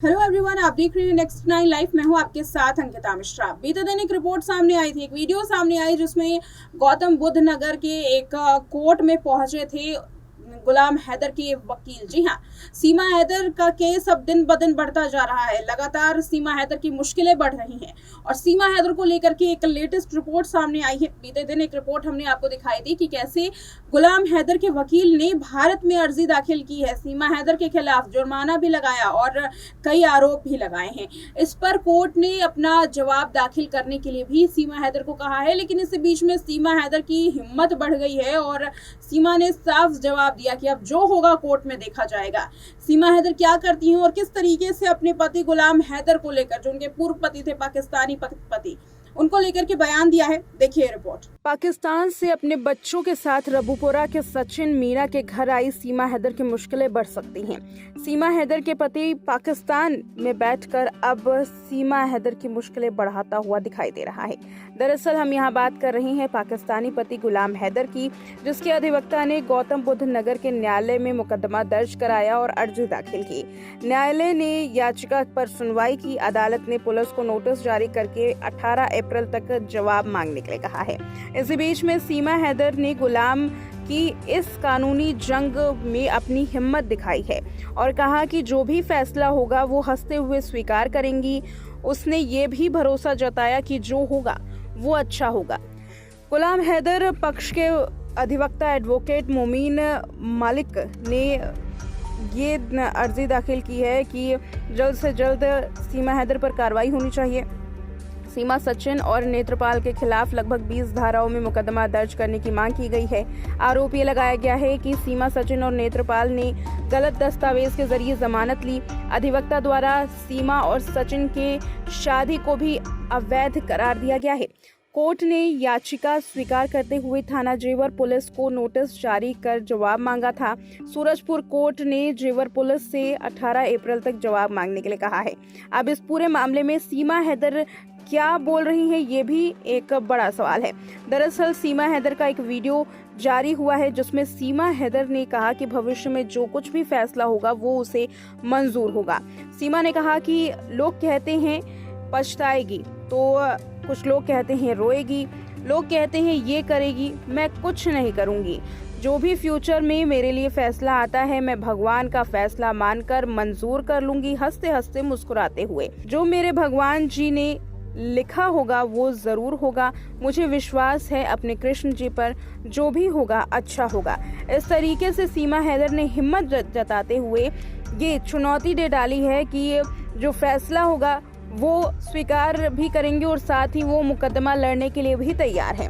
Hello everyone, आप देख रहे हैं नेक्स्ट 9 लाइफ। मैं हूं आपके साथ अंकिता मिश्रा। बीते दिन एक रिपोर्ट सामने आई थी, एक वीडियो सामने आई जिसमें गौतम बुद्ध नगर के एक कोर्ट में पहुंचे थे गुलाम हैदर के वकील। जी हाँ, सीमा हैदर का केस अब दिन ब दिन बढ़ता जा रहा है। लगातार सीमा हैदर की मुश्किलें बढ़ रही हैं और सीमा हैदर को लेकर के एक लेटेस्ट रिपोर्ट सामने आई है। बीते दिन एक रिपोर्ट हमने आपको दिखाई दी कि कैसे गुलाम हैदर के वकील ने भारत में अर्जी दाखिल की है, सीमा हैदर के खिलाफ जुर्माना भी लगाया और कई आरोप भी लगाए हैं। इस पर कोर्ट ने अपना जवाब दाखिल करने के लिए भी सीमा हैदर को कहा है, लेकिन इस बीच में सीमा हैदर की हिम्मत बढ़ गई है और सीमा ने साफ जवाब दिया कि अब जो होगा कोर्ट में देखा जाएगा। सीमा हैदर क्या करती हैं और किस तरीके से अपने पति गुलाम हैदर को लेकर, जो उनके पूर्व पति थे, पाकिस्तानी पति, उनको लेकर के बयान दिया है। देखिए रिपोर्ट। पाकिस्तान से अपने बच्चों के साथ रबूपुरा के सचिन मीना के घर आई सीमा हैदर की मुश्किलें बढ़ सकती हैं। सीमा हैदर के पति पाकिस्तान में बैठकर अब सीमा हैदर की मुश्किलें बढ़ाता हुआ दिखाई दे रहा है। दरअसल हम यहाँ बात कर रहे हैं पाकिस्तानी पति गुलाम हैदर की, जिसके अधिवक्ता ने गौतम बुद्ध नगर के न्यायालय में मुकदमा दर्ज कराया और अर्जी दाखिल की। न्यायालय ने याचिका पर सुनवाई की। अदालत ने पुलिस को नोटिस जारी करके 18 अप्रैल तक जवाब मांगने के लिए कहा है। इसी बीच में सीमा हैदर ने गुलाम की इस कानूनी जंग में अपनी हिम्मत दिखाई है और कहा कि जो भी फैसला होगा वो हंसते हुए स्वीकार करेंगी। उसने ये भी भरोसा जताया कि जो होगा वो अच्छा होगा। गुलाम हैदर पक्ष के अधिवक्ता एडवोकेट मोमीन मालिक ने ये अर्जी दाखिल की है कि जल्द से जल्द सीमा हैदर पर कार्रवाई होनी चाहिए। सीमा, सचिन और नेत्रपाल के खिलाफ लगभग 20 धाराओं में मुकदमा दर्ज करने की मांग की गई है। आरोप ये लगाया गया है कि सीमा, सचिन और नेत्रपाल ने गलत दस्तावेज के जरिए जमानत ली। अधिवक्ता द्वारा सीमा और सचिन के शादी को भी अवैध करार दिया गया है। कोर्ट ने याचिका स्वीकार करते हुए थाना जेवर पुलिस को नोटिस जारी कर जवाब मांगा था। सूरजपुर कोर्ट ने जेवर पुलिस से 18 अप्रैल तक जवाब मांगने के लिए कहा है। अब इस पूरे मामले में सीमा हैदर क्या बोल रही हैं, ये भी एक बड़ा सवाल है। दरअसल सीमा हैदर का एक वीडियो जारी हुआ है जिसमें सीमा हैदर ने कहा कि भविष्य में जो कुछ भी फैसला होगा वो उसे मंजूर होगा। सीमा ने कहा कि लोग कहते हैं पछताएगी, तो कुछ लोग कहते हैं रोएगी, लोग कहते हैं ये करेगी, मैं कुछ नहीं करूंगी। जो भी फ्यूचर में मेरे लिए फैसला आता है मैं भगवान का फैसला मानकर मंजूर कर लूंगी, हंसते हंसते मुस्कुराते हुए। जो मेरे भगवान जी ने लिखा होगा वो जरूर होगा। मुझे विश्वास है अपने कृष्ण जी पर, जो भी होगा अच्छा होगा। इस तरीके से सीमा हैदर ने हिम्मत जताते हुए ये चुनौती दे डाली है कि जो फैसला होगा वो स्वीकार भी करेंगे और साथ ही वो मुकदमा लड़ने के लिए भी तैयार है।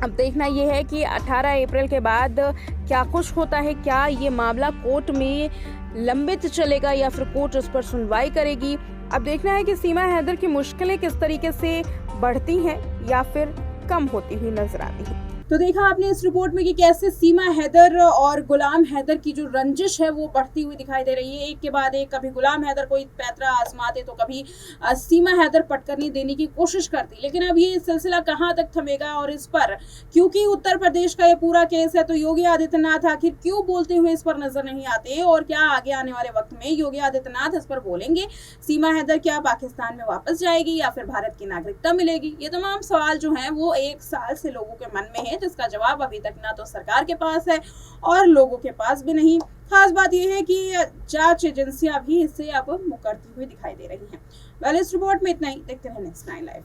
अब देखना यह है कि 18 अप्रैल के बाद क्या कुछ होता है। क्या ये मामला कोर्ट में लंबित चलेगा या फिर कोर्ट उस पर सुनवाई करेगी। अब देखना है कि सीमा हैदर की मुश्किलें किस तरीके से बढ़ती हैं या फिर कम होती हुई नजर आती हैं। तो देखा आपने इस रिपोर्ट में कि कैसे सीमा हैदर और गुलाम हैदर की जो रंजिश है वो बढ़ती हुई दिखाई दे रही है। एक के बाद एक, कभी गुलाम हैदर कोई पैतरा आजमाते तो कभी सीमा हैदर पटकनी देने की कोशिश करती। लेकिन अब ये सिलसिला कहाँ तक थमेगा और इस पर, क्योंकि उत्तर प्रदेश का ये पूरा केस है, तो योगी आदित्यनाथ आखिर क्यों बोलते हुए इस पर नजर नहीं आते और क्या आगे आने वाले वक्त में योगी आदित्यनाथ इस पर बोलेंगे। सीमा हैदर क्या पाकिस्तान में वापस जाएगी या फिर भारत की नागरिकता मिलेगी। ये तमाम सवाल जो हैं वो 1 साल से लोगों के मन में है, जिसका जवाब अभी तक ना तो सरकार के पास है और लोगों के पास भी नहीं। खास बात यह है कि जांच एजेंसियां भी इससे अब मुकरती हुई दिखाई दे रही हैं। इस रिपोर्ट में इतना ही। देखते रहे नेक्स्ट 9 लाइव।